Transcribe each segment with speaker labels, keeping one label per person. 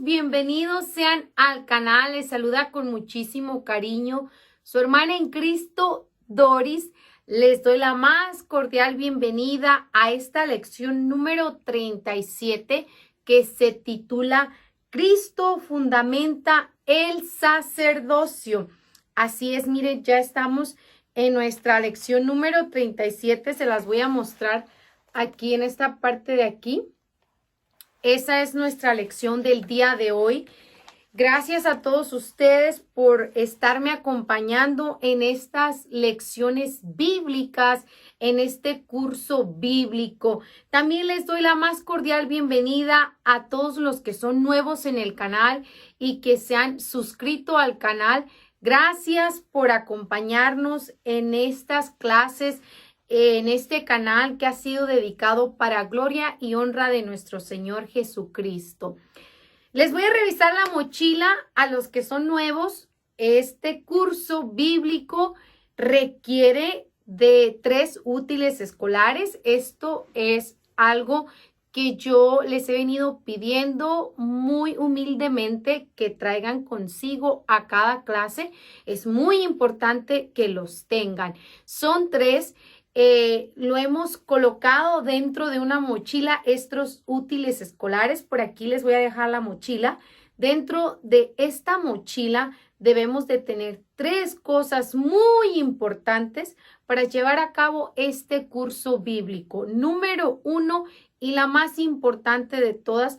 Speaker 1: bienvenidos sean al canal. Les saluda con muchísimo cariño su hermana en Cristo, Doris. Les doy la más cordial bienvenida a esta lección número 37 que se titula Cristo fundamenta el sacerdocio. Así es, miren, ya estamos en nuestra lección número 37. Se las voy a mostrar aquí en esta parte de aquí. Esa es nuestra lección del día de hoy. Gracias a todos ustedes por estarme acompañando en estas lecciones bíblicas, en este curso bíblico. También les doy la más cordial bienvenida a todos los que son nuevos en el canal y que se han suscrito al canal. Gracias por acompañarnos en estas clases, en este canal que ha sido dedicado para gloria y honra de nuestro Señor Jesucristo. Les voy a revisar la mochila a los que son nuevos. Este curso bíblico requiere de 3 útiles escolares. Esto es algo que yo les he venido pidiendo muy humildemente que traigan consigo a cada clase. Es muy importante que los tengan. Son 3. Lo hemos colocado dentro de una mochila, estos útiles escolares. Por aquí les voy a dejar la mochila. Dentro de esta mochila debemos de tener 3 cosas muy importantes para llevar a cabo este curso bíblico. Número 1 y la más importante de todas,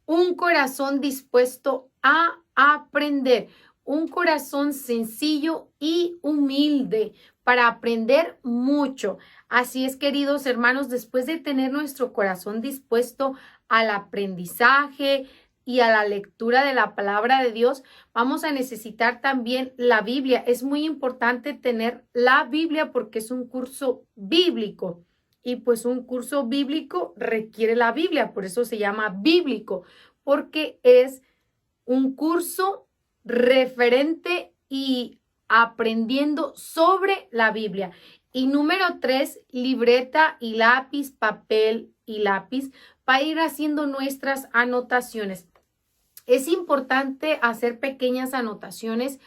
Speaker 1: un corazón dispuesto a aprender. Un corazón sencillo y humilde para aprender mucho. Así es, queridos hermanos, después de tener nuestro corazón dispuesto al aprendizaje y a la lectura de la palabra de Dios, vamos a necesitar también la Biblia. Es muy importante tener la Biblia porque es un curso bíblico. Y pues un curso bíblico requiere la Biblia, por eso se llama bíblico, porque es un curso referente y aprendiendo sobre la Biblia. Y número 3, libreta y lápiz, papel y lápiz para ir haciendo nuestras anotaciones. Es importante hacer pequeñas anotaciones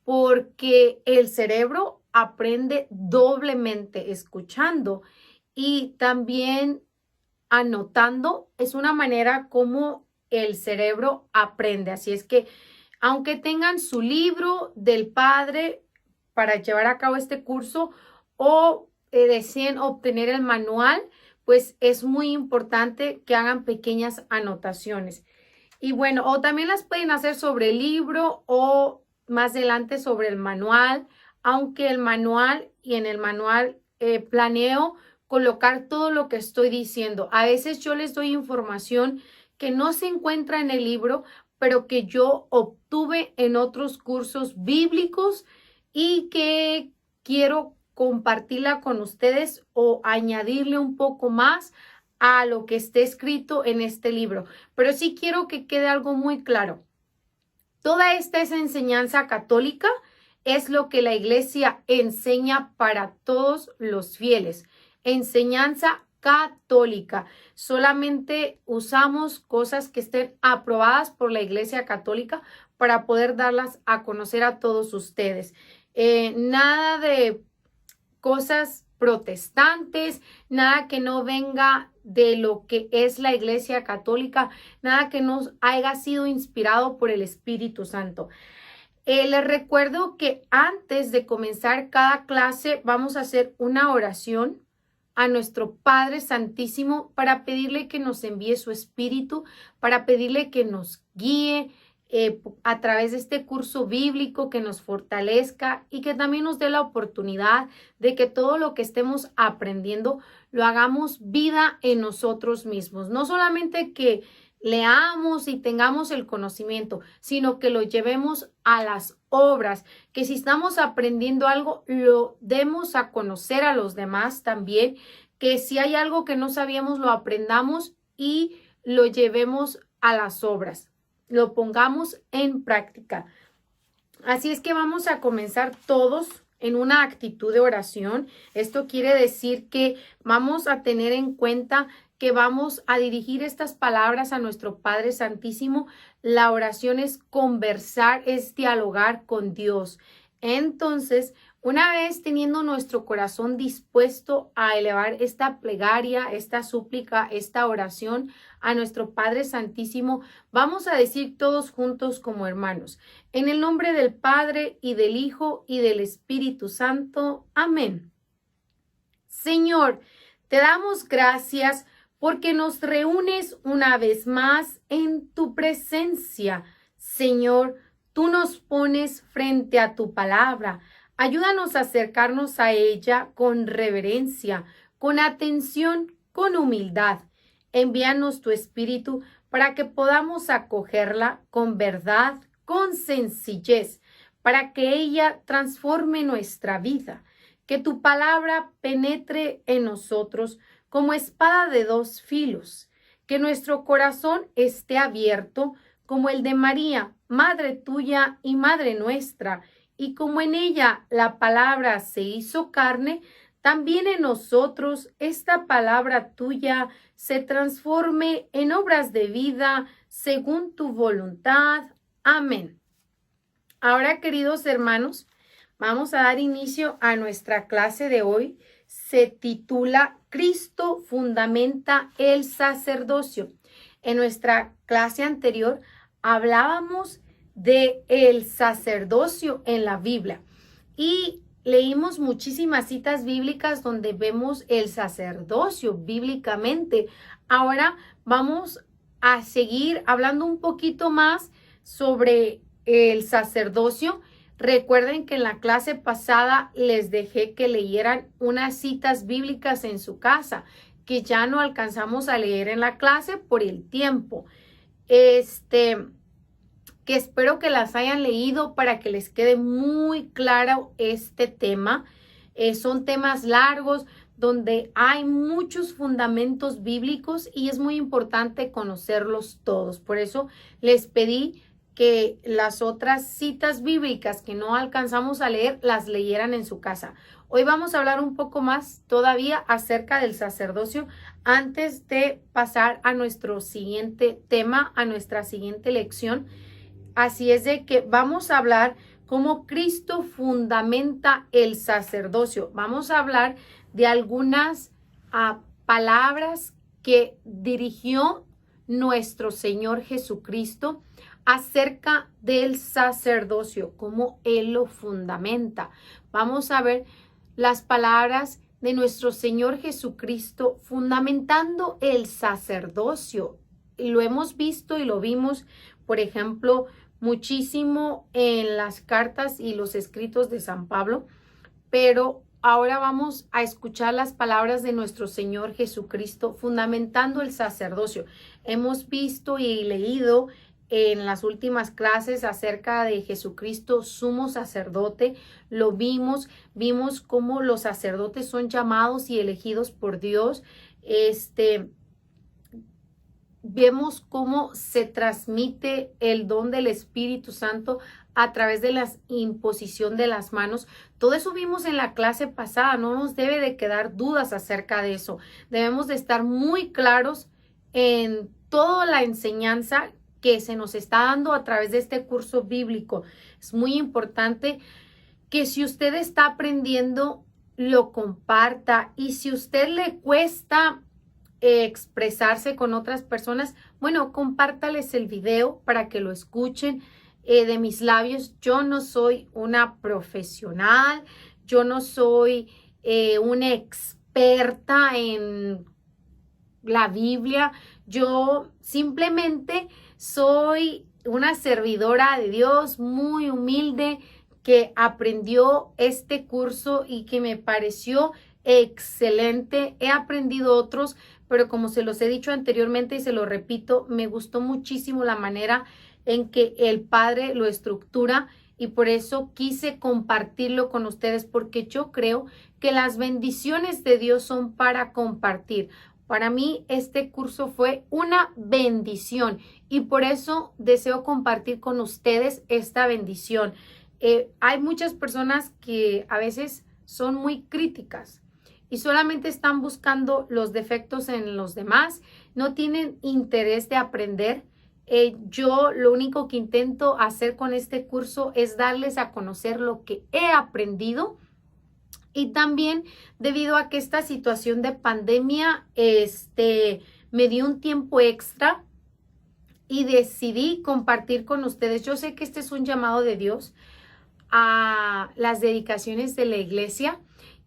Speaker 1: porque el cerebro aprende doblemente escuchando y también anotando. Es una manera como el cerebro aprende. Así es que aunque tengan su libro del Padre para llevar a cabo este curso o deseen obtener el manual, pues es muy importante que hagan pequeñas anotaciones. Y bueno, o también las pueden hacer sobre el libro o más adelante sobre el manual, aunque el manual y en el manual planeo colocar todo lo que estoy diciendo. A veces yo les doy información que no se encuentra en el libro, pero que yo obtuve en otros cursos bíblicos y que quiero compartirla con ustedes o añadirle un poco más a lo que esté escrito en este libro. Pero sí quiero que quede algo muy claro. Toda esta es enseñanza católica, es lo que la iglesia enseña para todos los fieles. Enseñanza católica. Solamente usamos cosas que estén aprobadas por la Iglesia Católica para poder darlas a conocer a todos ustedes. Nada de cosas protestantes, nada que no venga de lo que es la Iglesia Católica, nada que no haya sido inspirado por el Espíritu Santo. Les recuerdo que antes de comenzar cada clase vamos a hacer una oración a nuestro Padre Santísimo para pedirle que nos envíe su Espíritu, para pedirle que nos guíe a través de este curso bíblico, que nos fortalezca y que también nos dé la oportunidad de que todo lo que estemos aprendiendo lo hagamos vida en nosotros mismos. No solamente que leamos y tengamos el conocimiento, sino que lo llevemos a las obras, que si estamos aprendiendo algo, lo demos a conocer a los demás también, que si hay algo que no sabíamos, lo aprendamos y lo llevemos a las obras, lo pongamos en práctica. Así es que vamos a comenzar todos en una actitud de oración. Esto quiere decir que vamos a tener en cuenta que vamos a dirigir estas palabras a nuestro Padre Santísimo. La oración es conversar, es dialogar con Dios. Entonces, una vez teniendo nuestro corazón dispuesto a elevar esta plegaria, esta súplica, esta oración a nuestro Padre Santísimo, vamos a decir todos juntos como hermanos, en el nombre del Padre y del Hijo y del Espíritu Santo. Amén. Señor, te damos gracias porque nos reúnes una vez más en tu presencia. Señor, tú nos pones frente a tu palabra. Ayúdanos a acercarnos a ella con reverencia, con atención, con humildad. Envíanos tu Espíritu para que podamos acogerla con verdad, con sencillez, para que ella transforme nuestra vida. Que tu palabra penetre en nosotros como espada de dos filos. Que nuestro corazón esté abierto como el de María, Madre tuya y Madre nuestra, y como en ella la palabra se hizo carne, también en nosotros esta palabra tuya se transforme en obras de vida según tu voluntad. Amén. Ahora, queridos hermanos, vamos a dar inicio a nuestra clase de hoy. Se titula Cristo fundamenta el sacerdocio. En nuestra clase anterior hablábamos de el sacerdocio en la Biblia y leímos muchísimas citas bíblicas donde vemos el sacerdocio bíblicamente. Ahora vamos a seguir hablando un poquito más sobre el sacerdocio. Recuerden que en la clase pasada les dejé que leyeran unas citas bíblicas en su casa, que ya no alcanzamos a leer en la clase por el tiempo. Que espero que las hayan leído para que les quede muy claro este tema. Son temas largos donde hay muchos fundamentos bíblicos y es muy importante conocerlos todos. Por eso les pedí que las otras citas bíblicas que no alcanzamos a leer las leyeran en su casa. Hoy vamos a hablar un poco más todavía acerca del sacerdocio antes de pasar a nuestro siguiente tema, a nuestra siguiente lección. Así es de que vamos a hablar cómo Cristo fundamenta el sacerdocio. Vamos a hablar de algunas palabras que dirigió nuestro Señor Jesucristo acerca del sacerdocio, cómo Él lo fundamenta. Vamos a ver las palabras de nuestro Señor Jesucristo fundamentando el sacerdocio. Y lo hemos visto y lo vimos, por ejemplo, muchísimo en las cartas y los escritos de San Pablo, pero ahora vamos a escuchar las palabras de nuestro Señor Jesucristo fundamentando el sacerdocio. Hemos visto y leído en las últimas clases acerca de Jesucristo, sumo sacerdote. Lo vimos cómo los sacerdotes son llamados y elegidos por Dios. Vemos cómo se transmite el don del Espíritu Santo a través de la imposición de las manos. Todo eso vimos en la clase pasada. No nos debe de quedar dudas acerca de eso. Debemos de estar muy claros en toda la enseñanza que se nos está dando a través de este curso bíblico. Es muy importante que si usted está aprendiendo, lo comparta. Y si a usted le cuesta expresarse con otras personas, bueno, compártales el video para que lo escuchen de mis labios. Yo no soy una profesional, yo no soy una experta en la Biblia, yo simplemente soy una servidora de Dios muy humilde que aprendió este curso y que me pareció excelente. He aprendido otros, pero como se los he dicho anteriormente y se lo repito, me gustó muchísimo la manera en que el Padre lo estructura y por eso quise compartirlo con ustedes, porque yo creo que las bendiciones de Dios son para compartir. Para mí este curso fue una bendición y por eso deseo compartir con ustedes esta bendición. Hay muchas personas que a veces son muy críticas y solamente están buscando los defectos en los demás, no tienen interés de aprender. Yo lo único que intento hacer con este curso es darles a conocer lo que he aprendido. Y también debido a que esta situación de pandemia me dio un tiempo extra y decidí compartir con ustedes. Yo sé que este es un llamado de Dios a las dedicaciones de la iglesia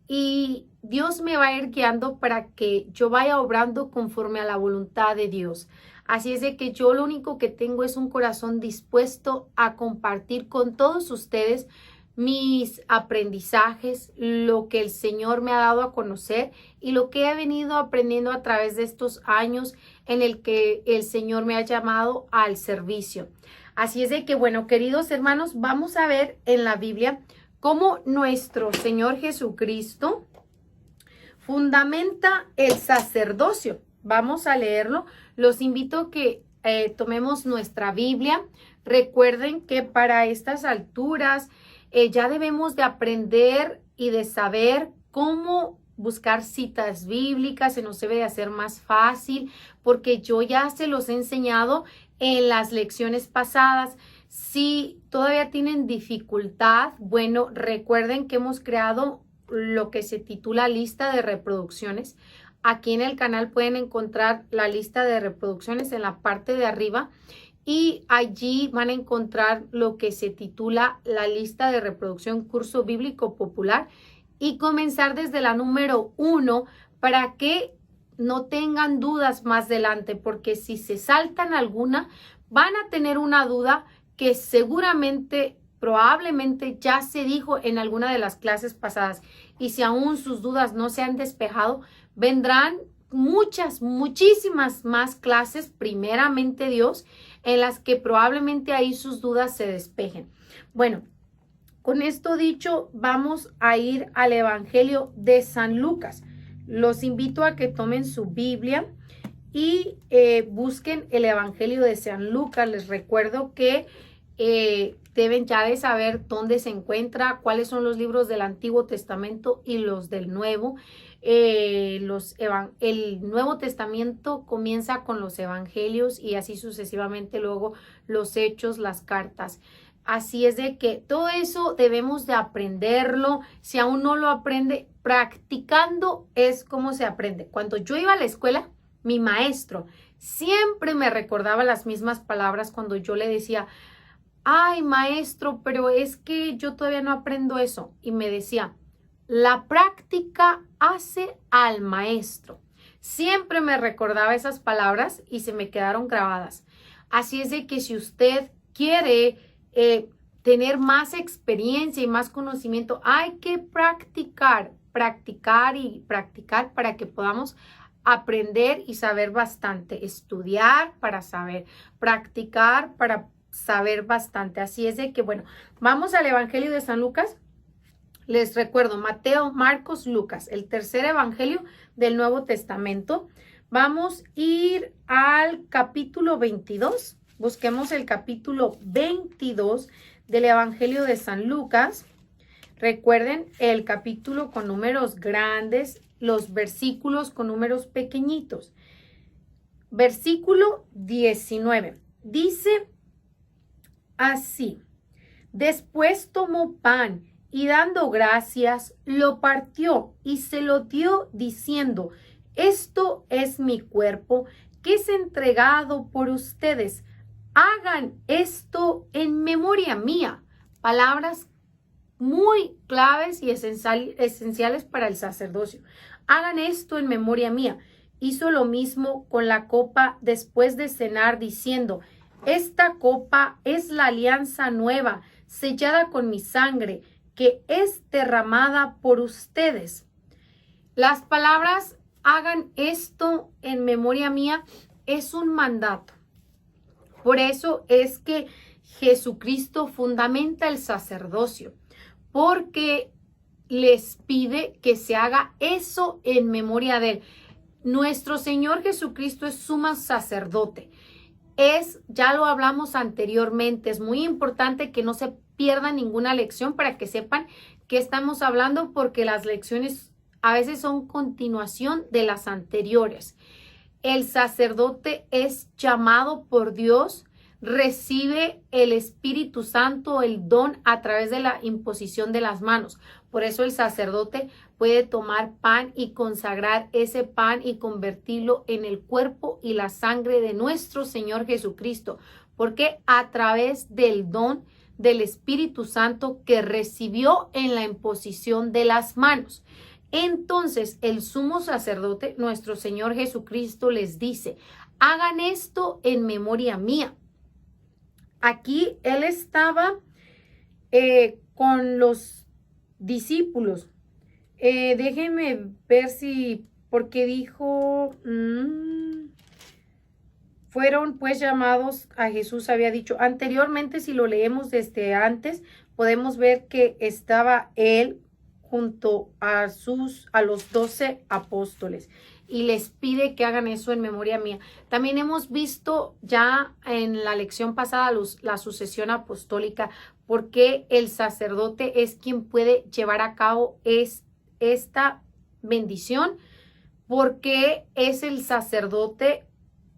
Speaker 1: y Dios me va a ir guiando para que yo vaya obrando conforme a la voluntad de Dios. Así es de que yo lo único que tengo es un corazón dispuesto a compartir con todos ustedes mis aprendizajes, lo que el Señor me ha dado a conocer y lo que he venido aprendiendo a través de estos años en el que el Señor me ha llamado al servicio. Así es de que, bueno, queridos hermanos, vamos a ver en la Biblia cómo nuestro Señor Jesucristo fundamenta el sacerdocio. Vamos a leerlo. Los invito a que tomemos nuestra Biblia. Recuerden que para estas alturas ya debemos de aprender y de saber cómo buscar citas bíblicas. Se nos debe de hacer más fácil porque yo ya se los he enseñado en las lecciones pasadas. Si todavía tienen dificultad, bueno, recuerden que hemos creado lo que se titula lista de reproducciones. Aquí en el canal pueden encontrar la lista de reproducciones en la parte de arriba y allí van a encontrar lo que se titula la lista de reproducción Curso Bíblico Popular y comenzar desde la número 1 para que no tengan dudas más adelante, porque si se saltan alguna van a tener una duda que seguramente, probablemente ya se dijo en alguna de las clases pasadas, y si aún sus dudas no se han despejado, vendrán muchísimas más clases, primeramente Dios, en las que probablemente ahí sus dudas se despejen. Bueno, con esto dicho, vamos a ir al Evangelio de San Lucas. Los invito a que tomen su Biblia y busquen el Evangelio de San Lucas. Les recuerdo que deben ya de saber dónde se encuentra, cuáles son los libros del Antiguo Testamento y los del Nuevo. El Nuevo Testamento comienza con los Evangelios y así sucesivamente luego los Hechos, las cartas. Así es de que todo eso debemos de aprenderlo. Si aún no lo aprende, practicando es como se aprende. Cuando yo iba a la escuela, mi maestro siempre me recordaba las mismas palabras cuando yo le decía, ay maestro, pero es que yo todavía no aprendo eso. Y me decía, la práctica hace al maestro. Siempre me recordaba esas palabras y se me quedaron grabadas. Así es de que si usted quiere tener más experiencia y más conocimiento, hay que practicar para que podamos aprender y saber bastante, estudiar para saber, practicar para saber bastante. Así es de que, bueno, vamos al Evangelio de San Lucas. Les recuerdo, Mateo, Marcos, Lucas, el tercer evangelio del Nuevo Testamento. Vamos a ir al capítulo 22. Busquemos el capítulo 22 del Evangelio de San Lucas. Recuerden el capítulo con números grandes, los versículos con números pequeñitos. Versículo 19. Dice así: después tomó pan y dando gracias, lo partió y se lo dio diciendo, esto es mi cuerpo que es entregado por ustedes. Hagan esto en memoria mía. Palabras muy claves y esenciales para el sacerdocio. Hagan esto en memoria mía. Hizo lo mismo con la copa después de cenar, diciendo, esta copa es la alianza nueva, sellada con mi sangre, que es derramada por ustedes. Las palabras, hagan esto en memoria mía, es un mandato. Por eso es que Jesucristo fundamenta el sacerdocio, porque les pide que se haga eso en memoria de él. Nuestro Señor Jesucristo es sumo sacerdote. Ya lo hablamos anteriormente, es muy importante que no se pierda ninguna lección para que sepan qué estamos hablando, porque las lecciones a veces son continuación de las anteriores. El sacerdote es llamado por Dios, recibe el Espíritu Santo, el don a través de la imposición de las manos. Por eso el sacerdote puede tomar pan y consagrar ese pan y convertirlo en el cuerpo y la sangre de nuestro Señor Jesucristo, porque a través del don del Espíritu Santo que recibió en la imposición de las manos. Entonces el sumo sacerdote, nuestro Señor Jesucristo, les dice: hagan esto en memoria mía. Aquí él estaba con los discípulos. Déjenme ver si, porque dijo, fueron pues llamados a Jesús, había dicho. Anteriormente, si lo leemos desde antes, podemos ver que estaba él junto a los 12 apóstoles y les pide que hagan eso en memoria mía. También hemos visto ya en la lección pasada la sucesión apostólica, porque el sacerdote es quien puede llevar a cabo esta bendición, porque es el sacerdote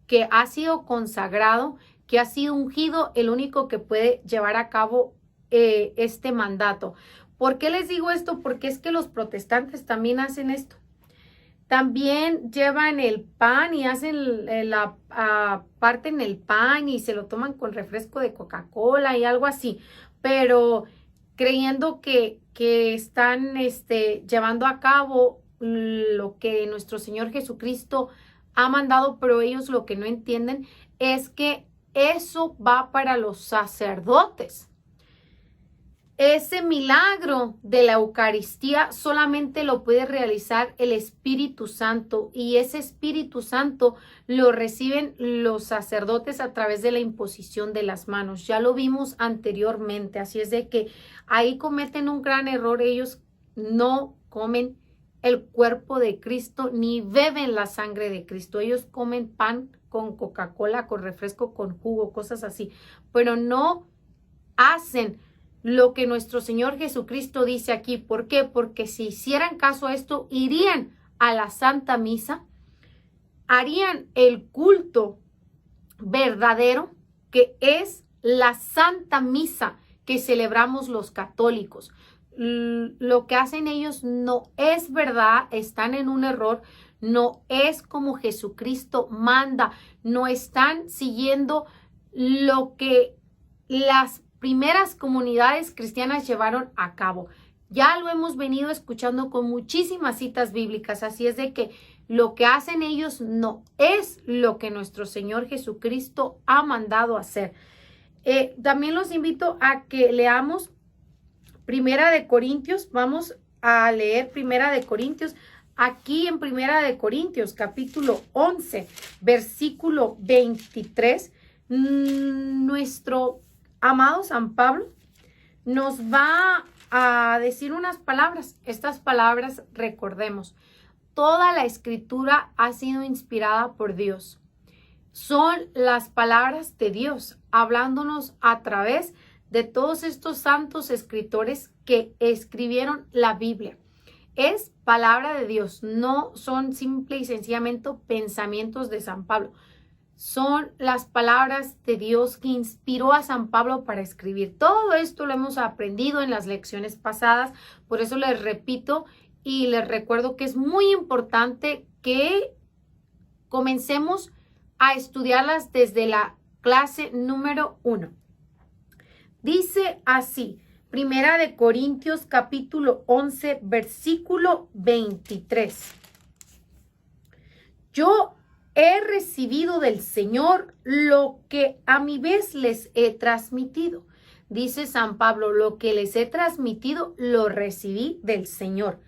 Speaker 1: que ha sido consagrado, que ha sido ungido, el único que puede llevar a cabo este mandato. ¿Por qué les digo esto? Porque es que los protestantes también hacen esto. También llevan el pan y hacen parten el pan y se lo toman con refresco de Coca-Cola y algo así, pero creyendo que están llevando a cabo lo que nuestro Señor Jesucristo ha mandado, pero ellos lo que no entienden es que eso va para los sacerdotes. Ese milagro de la Eucaristía solamente lo puede realizar el Espíritu Santo, y ese Espíritu Santo lo reciben los sacerdotes a través de la imposición de las manos. Ya lo vimos anteriormente, así es de que ahí cometen un gran error. Ellos no comen el cuerpo de Cristo ni beben la sangre de Cristo. Ellos comen pan con Coca-Cola, con refresco, con jugo, cosas así, pero no hacen lo que nuestro Señor Jesucristo dice aquí. ¿Por qué? Porque si hicieran caso a esto, irían a la Santa Misa, harían el culto verdadero, que es la Santa Misa que celebramos los católicos. Lo que hacen ellos no es verdad, están en un error, no es como Jesucristo manda, no están siguiendo lo que las primeras comunidades cristianas llevaron a cabo. Ya lo hemos venido escuchando con muchísimas citas bíblicas, así es de que lo que hacen ellos no es lo que nuestro Señor Jesucristo ha mandado hacer. También los invito a que leamos Primera de Corintios. Vamos a leer Primera de Corintios. Aquí en Primera de Corintios, capítulo 11, versículo 23, nuestro amado San Pablo nos va a decir unas palabras. Estas palabras, recordemos, toda la escritura ha sido inspirada por Dios. Son las palabras de Dios hablándonos a través de todos estos santos escritores que escribieron la Biblia. Es palabra de Dios, no son simple y sencillamente pensamientos de San Pablo. Son las palabras de Dios que inspiró a San Pablo para escribir. Todo esto lo hemos aprendido en las lecciones pasadas, por eso les repito y les recuerdo que es muy importante que comencemos a estudiarlas desde la clase número 1. Dice así, Primera de Corintios capítulo 11, versículo 23. Yo he recibido del Señor lo que a mi vez les he transmitido. Dice San Pablo, lo que les he transmitido lo recibí del Señor.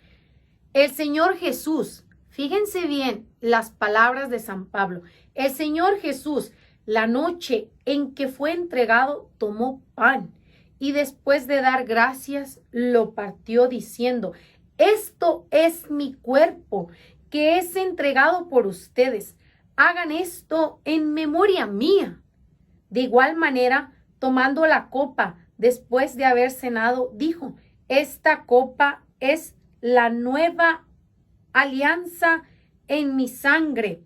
Speaker 1: El Señor Jesús, fíjense bien las palabras de San Pablo. El Señor Jesús, la noche en que fue entregado, tomó pan y después de dar gracias, lo partió diciendo, esto es mi cuerpo que es entregado por ustedes. Hagan esto en memoria mía. De igual manera, tomando la copa, después de haber cenado, dijo, esta copa es la nueva alianza en mi sangre.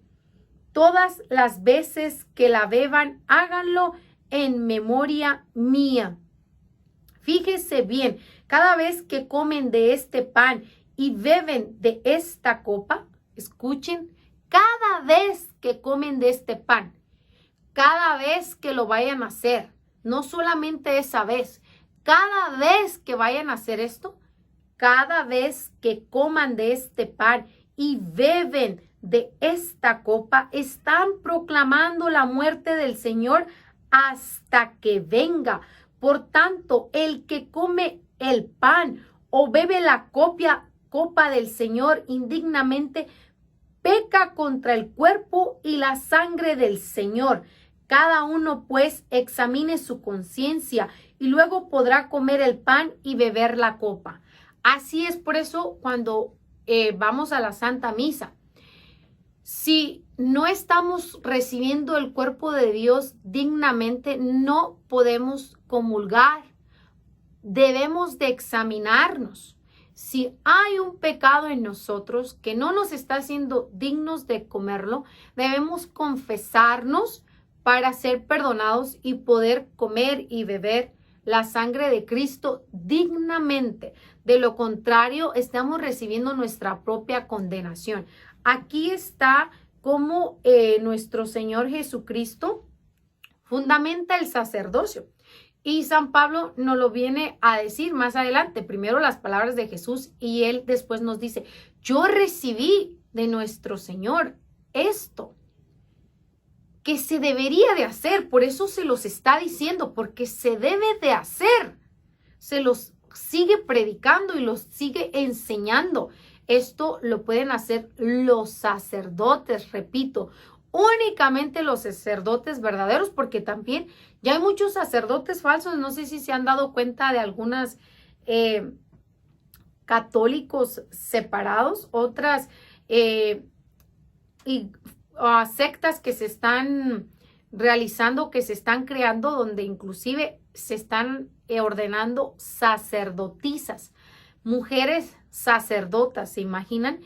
Speaker 1: Todas las veces que la beban, háganlo en memoria mía. Fíjese bien, cada vez que comen de este pan y beben de esta copa, escuchen, cada vez que comen de este pan, cada vez que lo vayan a hacer, no solamente esa vez, cada vez que vayan a hacer esto, cada vez que coman de este pan y beben de esta copa, están proclamando la muerte del Señor hasta que venga. Por tanto, el que come el pan o bebe la copa del Señor indignamente, peca contra el cuerpo y la sangre del Señor. Cada uno, pues, examine su conciencia y luego podrá comer el pan y beber la copa. Así es, por eso cuando vamos a la Santa Misa, si no estamos recibiendo el cuerpo de Dios dignamente, no podemos comulgar. Debemos de examinarnos. Si hay un pecado en nosotros que no nos está haciendo dignos de comerlo, debemos confesarnos para ser perdonados y poder comer y beber la sangre de Cristo dignamente. De lo contrario, estamos recibiendo nuestra propia condenación. Aquí está cómo nuestro Señor Jesucristo fundamenta el sacerdocio. Y San Pablo nos lo viene a decir más adelante. Primero las palabras de Jesús y él después nos dice, yo recibí de nuestro Señor esto que se debería de hacer. Por eso se los está diciendo, porque se debe de hacer. Se los sigue predicando y los sigue enseñando. Esto lo pueden hacer los sacerdotes, repito, únicamente los sacerdotes verdaderos, porque también ya hay muchos sacerdotes falsos. No sé si se han dado cuenta de algunas católicos separados, otras sectas que se están realizando, que se están creando, donde inclusive se están ordenando sacerdotisas, mujeres sacerdotas. ¿Se imaginan?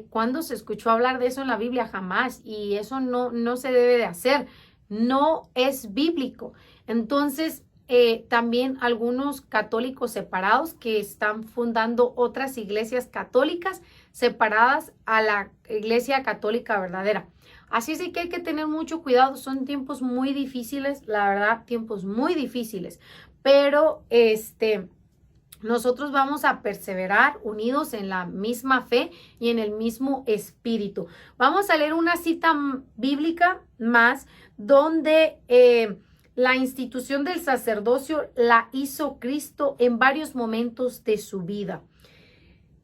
Speaker 1: ¿Cuándo se escuchó hablar de eso en la Biblia? Jamás. Y eso no se debe de hacer. No es bíblico. Entonces, también algunos católicos separados que están fundando otras iglesias católicas separadas a la iglesia católica verdadera. Así es que hay que tener mucho cuidado. Son tiempos muy difíciles, la verdad, tiempos muy difíciles. Pero nosotros vamos a perseverar unidos en la misma fe y en el mismo espíritu. Vamos a leer una cita bíblica más donde la institución del sacerdocio la hizo Cristo en varios momentos de su vida.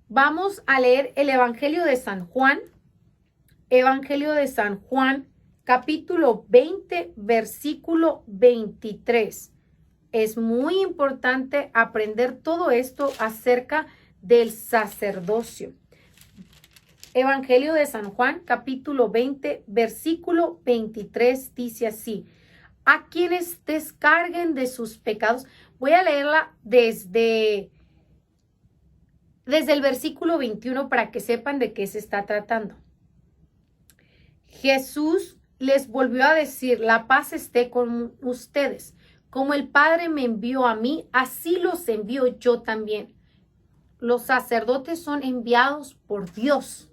Speaker 1: Vamos a leer el Evangelio de San Juan. Evangelio de San Juan, capítulo 20, versículo 23. Es muy importante aprender todo esto acerca del sacerdocio. Evangelio de San Juan, capítulo 20, versículo 23, dice así: a quienes descarguen de sus pecados. Voy a leerla desde el versículo 21 para que sepan de qué se está tratando. Jesús les volvió a decir, la paz esté con ustedes. Como el Padre me envió a mí, así los envío yo también. Los sacerdotes son enviados por Dios.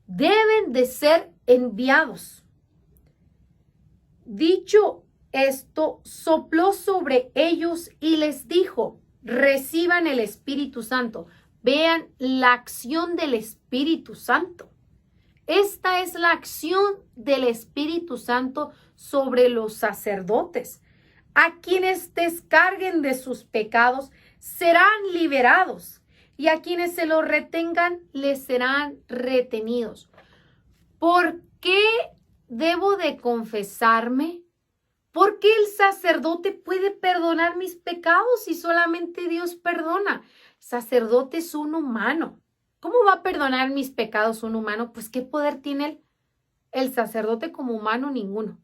Speaker 1: Deben de ser enviados. Dicho esto, sopló sobre ellos y les dijo, reciban el Espíritu Santo. Vean la acción del Espíritu Santo. Esta es la acción del Espíritu Santo sobre los sacerdotes. A quienes descarguen de sus pecados serán liberados, y a quienes se los retengan les serán retenidos. ¿Por qué debo de confesarme? ¿Por qué el sacerdote puede perdonar mis pecados si solamente Dios perdona? El sacerdote es un humano. ¿Cómo va a perdonar mis pecados un humano? Pues ¿qué poder tiene él? El sacerdote como humano, ninguno.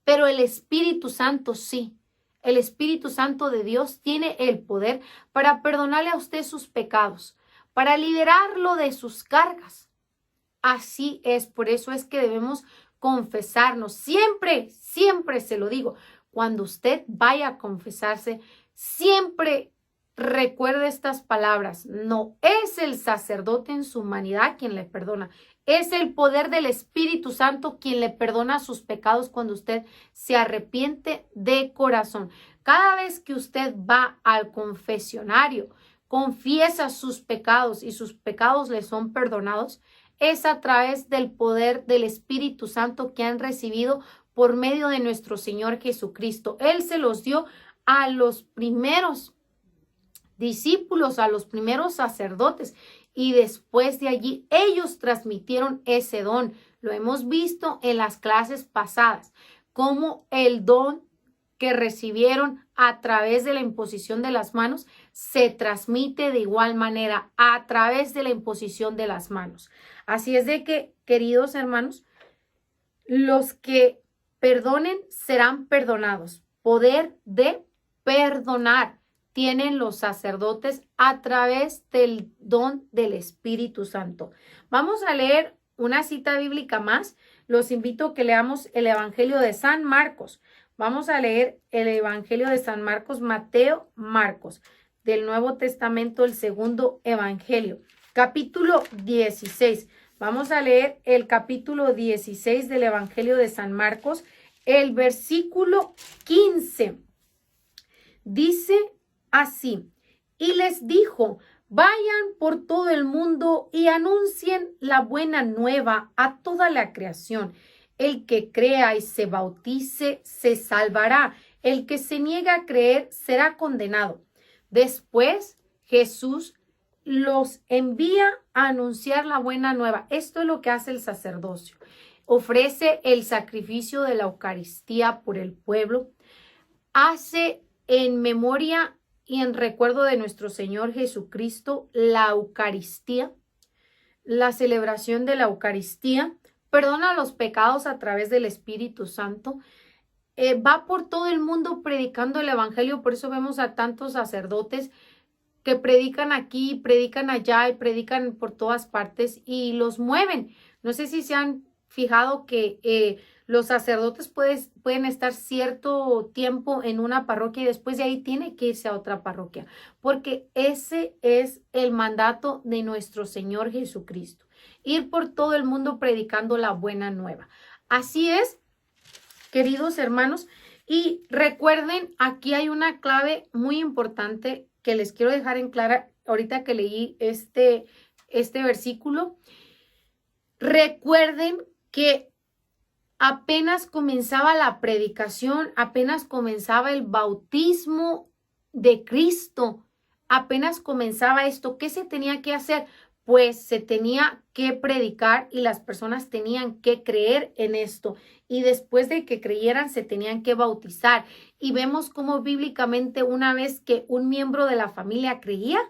Speaker 1: Pero el Espíritu Santo sí. El Espíritu Santo de Dios tiene el poder para perdonarle a usted sus pecados, para liberarlo de sus cargas. Así es, por eso es que debemos confesarnos. Siempre, siempre se lo digo, cuando usted vaya a confesarse, siempre recuerde estas palabras. No es el sacerdote en su humanidad quien le perdona. Es el poder del Espíritu Santo quien le perdona sus pecados cuando usted se arrepiente de corazón. Cada vez que usted va al confesionario, confiesa sus pecados y sus pecados le son perdonados, es a través del poder del Espíritu Santo que han recibido por medio de nuestro Señor Jesucristo. Él se los dio a los primeros discípulos, a los primeros sacerdotes, y después de allí ellos transmitieron ese don. Lo hemos visto en las clases pasadas, como el don que recibieron a través de la imposición de las manos se transmite de igual manera a través de la imposición de las manos. Así es de que, queridos hermanos, los que perdonen serán perdonados. Poder de perdonar tienen los sacerdotes a través del don del Espíritu Santo. Vamos a leer una cita bíblica más. Los invito a que leamos el Evangelio de San Marcos. Vamos a leer el Evangelio de San Marcos, Mateo, Marcos, del Nuevo Testamento, el segundo Evangelio, capítulo 16. Vamos a leer el capítulo 16 del Evangelio de San Marcos, el versículo 15. Dice así: y les dijo, vayan por todo el mundo y anuncien la buena nueva a toda la creación. El que crea y se bautice se salvará. El que se niega a creer será condenado. Después Jesús los envía a anunciar la buena nueva. Esto es lo que hace el sacerdocio. Ofrece el sacrificio de la Eucaristía por el pueblo. Hace en memoria y en recuerdo de nuestro Señor Jesucristo la Eucaristía, la celebración de la Eucaristía. Perdona los pecados a través del Espíritu Santo. Va por todo el mundo predicando el Evangelio. Por eso vemos a tantos sacerdotes que predican aquí, predican allá y predican por todas partes y los mueven. No sé si se han fijado que los sacerdotes pueden estar cierto tiempo en una parroquia y después de ahí tiene que irse a otra parroquia, porque ese es el mandato de nuestro Señor Jesucristo. Ir por todo el mundo predicando la buena nueva. Así es, queridos hermanos, y recuerden, aquí hay una clave muy importante que les quiero dejar en clara ahorita que leí este versículo. Recuerden que apenas comenzaba la predicación, apenas comenzaba el bautismo de Cristo, apenas comenzaba esto. ¿Qué se tenía que hacer? Pues se tenía que predicar y las personas tenían que creer en esto. Y después de que creyeran, se tenían que bautizar. Y vemos cómo bíblicamente una vez que un miembro de la familia creía,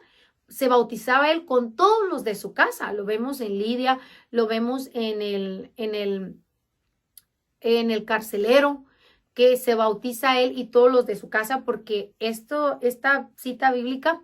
Speaker 1: se bautizaba él con todos los de su casa. Lo vemos en Lidia, lo vemos en el carcelero, que se bautiza él y todos los de su casa, porque esta cita bíblica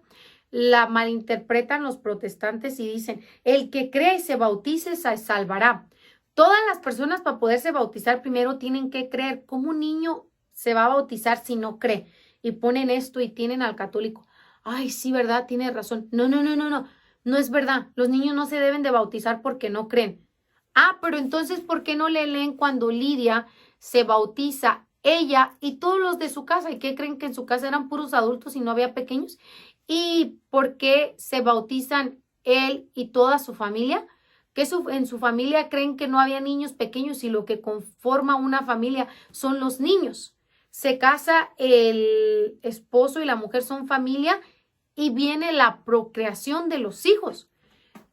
Speaker 1: la malinterpretan los protestantes y dicen, el que cree y se bautice se salvará. Todas las personas para poderse bautizar primero tienen que creer. ¿Cómo un niño se va a bautizar si no cree? Y ponen esto y tienen al católico. Ay, sí, ¿verdad? Tiene razón. No, no es verdad. Los niños no se deben de bautizar porque no creen. Ah, pero entonces, ¿por qué no le leen cuando Lidia se bautiza, ella y todos los de su casa? ¿Y qué creen? Que en su casa eran puros adultos y no había pequeños. ¿Y por qué se bautizan él y toda su familia? Que en su familia creen que no había niños pequeños y lo que conforma una familia son los niños. Se casa el esposo y la mujer, son familia y viene la procreación de los hijos.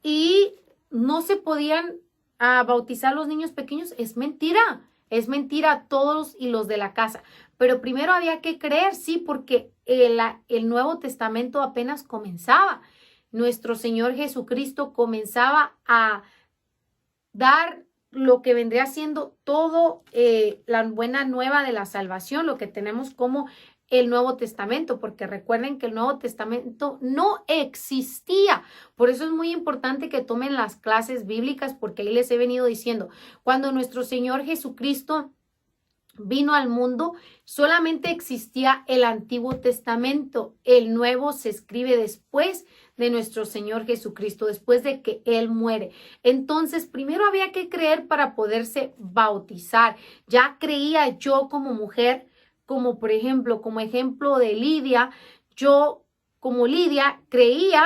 Speaker 1: Y no se podían bautizar los niños pequeños. Es mentira todos y los de la casa. Pero primero había que creer, sí, porque el Nuevo Testamento apenas comenzaba. Nuestro Señor Jesucristo comenzaba a dar lo que vendría siendo todo la buena nueva de la salvación, lo que tenemos como el Nuevo Testamento, porque recuerden que el Nuevo Testamento no existía. Por eso es muy importante que tomen las clases bíblicas, porque ahí les he venido diciendo, cuando nuestro Señor Jesucristo vino al mundo, solamente existía el Antiguo Testamento. El Nuevo se escribe después de nuestro Señor Jesucristo, después de que Él muere. Entonces, primero había que creer para poderse bautizar. Ya creía yo como mujer, como por ejemplo, como ejemplo de Lidia, yo como Lidia creía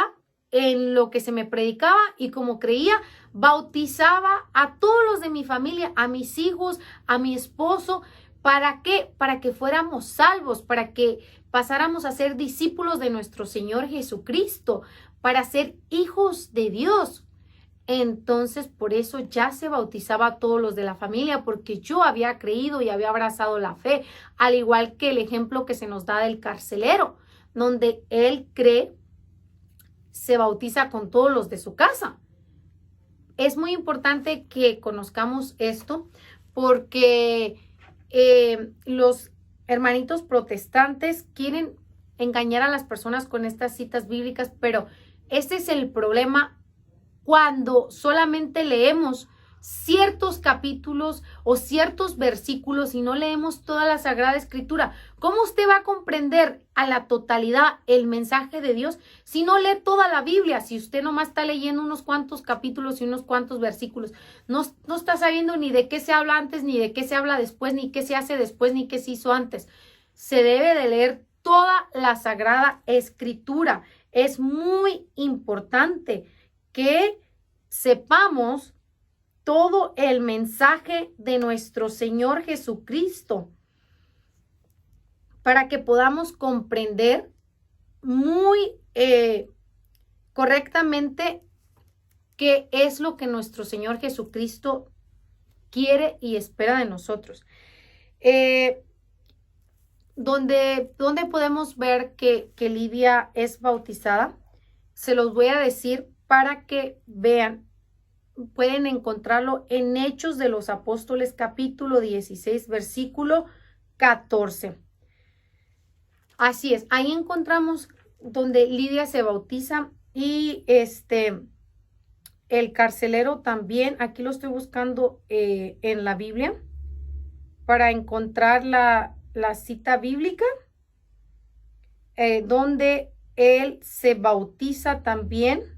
Speaker 1: en lo que se me predicaba y como creía, bautizaba a todos los de mi familia, a mis hijos, a mi esposo. ¿Para qué? Para que fuéramos salvos, para que pasáramos a ser discípulos de nuestro Señor Jesucristo, para ser hijos de Dios. Entonces, por eso ya se bautizaba a todos los de la familia, porque yo había creído y había abrazado la fe, al igual que el ejemplo que se nos da del carcelero, donde él cree, se bautiza con todos los de su casa. Es muy importante que conozcamos esto, porque los hermanitos protestantes quieren engañar a las personas con estas citas bíblicas, pero este es el problema cuando solamente leemos ciertos capítulos o ciertos versículos y no leemos toda la Sagrada Escritura. ¿Cómo usted va a comprender a la totalidad el mensaje de Dios si no lee toda la Biblia? Si usted nomás está leyendo unos cuantos capítulos y unos cuantos versículos, no está sabiendo ni de qué se habla antes, ni de qué se habla después, ni qué se hace después, ni qué se hizo antes. Se debe de leer toda la Sagrada Escritura. Es muy importante que sepamos todo el mensaje de nuestro Señor Jesucristo para que podamos comprender muy correctamente qué es lo que nuestro Señor Jesucristo quiere y espera de nosotros. ¿Dónde podemos ver que Lidia es bautizada? Se los voy a decir para que vean. Pueden encontrarlo en Hechos de los Apóstoles, capítulo 16, versículo 14. Así es, ahí encontramos donde Lidia se bautiza y el carcelero también. Aquí lo estoy buscando en la Biblia para encontrar la cita bíblica donde él se bautiza también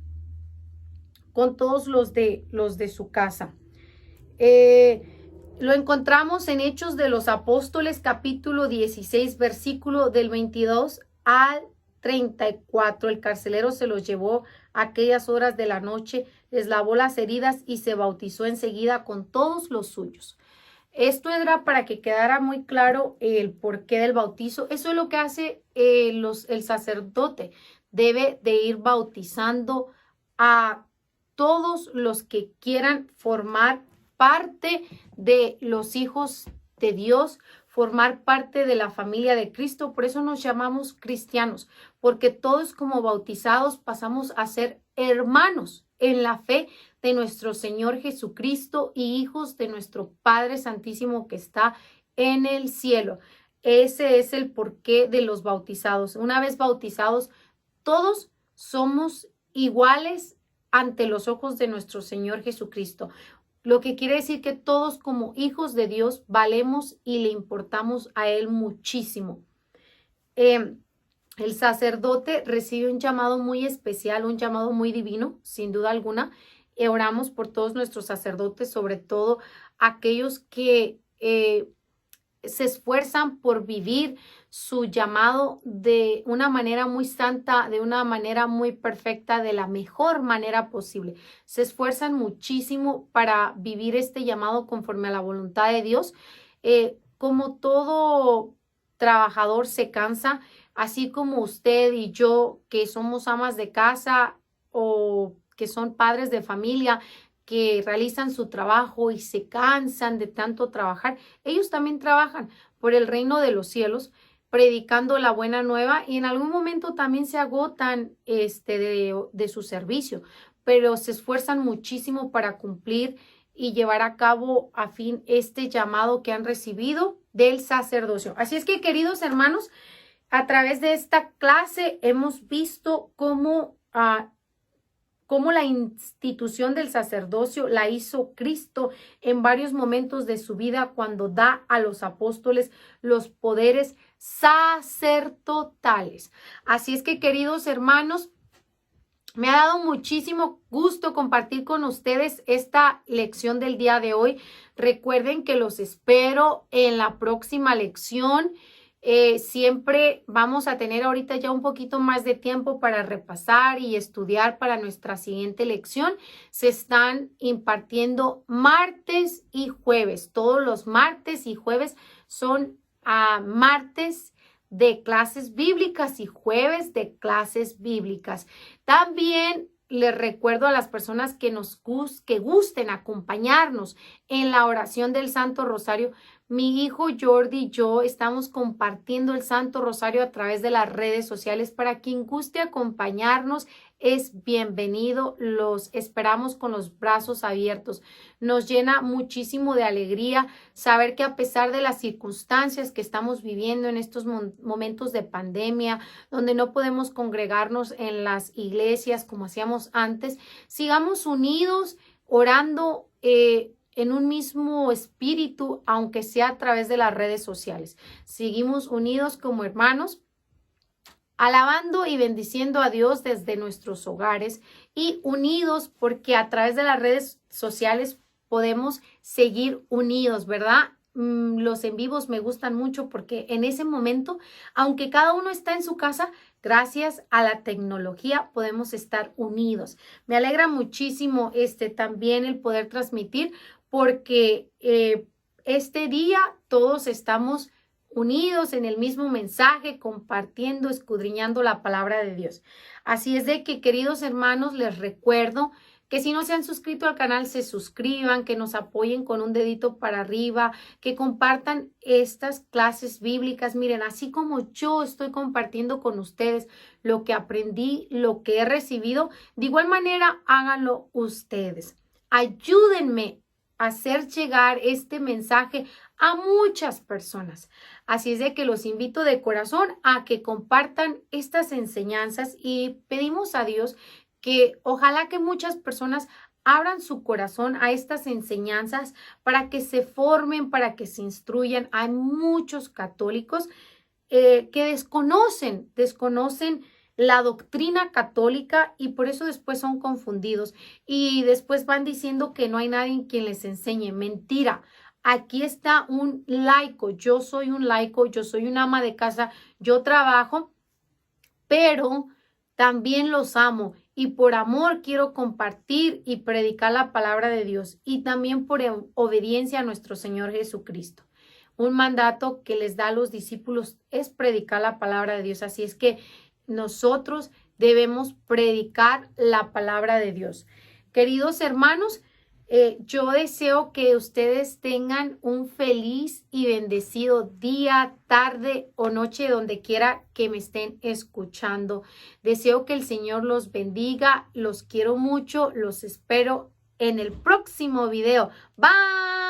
Speaker 1: con todos los de su casa. Lo encontramos en Hechos de los Apóstoles, capítulo 16, versículo del 22 al 34. El carcelero se los llevó a aquellas horas de la noche, les lavó las heridas y se bautizó enseguida con todos los suyos. Esto era para que quedara muy claro el porqué del bautizo. Eso es lo que hace el sacerdote. Debe de ir bautizando a todos los que quieran formar parte de los hijos de Dios, formar parte de la familia de Cristo. Por eso nos llamamos cristianos, porque todos como bautizados pasamos a ser hermanos en la fe de nuestro Señor Jesucristo y hijos de nuestro Padre Santísimo que está en el cielo. Ese es el porqué de los bautizados. Una vez bautizados, todos somos iguales ante los ojos de nuestro Señor Jesucristo. Lo que quiere decir que todos como hijos de Dios valemos y le importamos a Él muchísimo. El sacerdote recibe un llamado muy especial, un llamado muy divino, sin duda alguna. Oramos por todos nuestros sacerdotes, sobre todo aquellos que se esfuerzan por vivir su llamado de una manera muy santa, de una manera muy perfecta, de la mejor manera posible. Se esfuerzan muchísimo para vivir este llamado conforme a la voluntad de Dios. Como todo trabajador se cansa, así como usted y yo, que somos amas de casa o que son padres de familia, que realizan su trabajo y se cansan de tanto trabajar, ellos también trabajan por el reino de los cielos, predicando la buena nueva, y en algún momento también se agotan de su servicio, pero se esfuerzan muchísimo para cumplir y llevar a cabo a fin este llamado que han recibido del sacerdocio. Así es que, queridos hermanos, a través de esta clase hemos visto cómo la institución del sacerdocio la hizo Cristo en varios momentos de su vida cuando da a los apóstoles los poderes sacerdotales. Así es que, queridos hermanos, me ha dado muchísimo gusto compartir con ustedes esta lección del día de hoy. Recuerden que los espero en la próxima lección. Siempre vamos a tener ahorita ya un poquito más de tiempo para repasar y estudiar para nuestra siguiente lección. Se están impartiendo martes y jueves. Todos los martes y jueves son martes de clases bíblicas y jueves de clases bíblicas. También les recuerdo a las personas que gusten acompañarnos en la oración del Santo Rosario. Mi hijo Jordi y yo estamos compartiendo el Santo Rosario a través de las redes sociales. Para quien guste acompañarnos, es bienvenido. Los esperamos con los brazos abiertos. Nos llena muchísimo de alegría saber que a pesar de las circunstancias que estamos viviendo en estos momentos de pandemia, donde no podemos congregarnos en las iglesias como hacíamos antes, sigamos unidos orando en un mismo espíritu, aunque sea a través de las redes sociales. Seguimos unidos como hermanos, alabando y bendiciendo a Dios desde nuestros hogares y unidos porque a través de las redes sociales podemos seguir unidos, ¿verdad? Los en vivos me gustan mucho porque en ese momento, aunque cada uno está en su casa, gracias a la tecnología podemos estar unidos. Me alegra muchísimo también el poder transmitir porque este día todos estamos unidos en el mismo mensaje, compartiendo, escudriñando la palabra de Dios. Así es de que, queridos hermanos, les recuerdo que si no se han suscrito al canal, se suscriban, que nos apoyen con un dedito para arriba, que compartan estas clases bíblicas. Miren, así como yo estoy compartiendo con ustedes lo que aprendí, lo que he recibido, de igual manera háganlo ustedes. Ayúdenme a hacer llegar este mensaje a muchas personas. Así es de que los invito de corazón a que compartan estas enseñanzas y pedimos a Dios que ojalá que muchas personas abran su corazón a estas enseñanzas para que se formen, para que se instruyan. Hay muchos católicos que desconocen la doctrina católica y por eso después son confundidos y después van diciendo que no hay nadie quien les enseñe. Mentira. Aquí está un laico. Yo soy un laico, yo soy una ama de casa, yo trabajo, pero también los amo y por amor quiero compartir y predicar la palabra de Dios y también por obediencia a nuestro Señor Jesucristo. Un mandato que les da a los discípulos es predicar la palabra de Dios. Así es que nosotros debemos predicar la palabra de Dios. Queridos hermanos, yo deseo que ustedes tengan un feliz y bendecido día, tarde o noche, donde quiera que me estén escuchando. Deseo que el Señor los bendiga. Los quiero mucho. Los espero en el próximo video. Bye.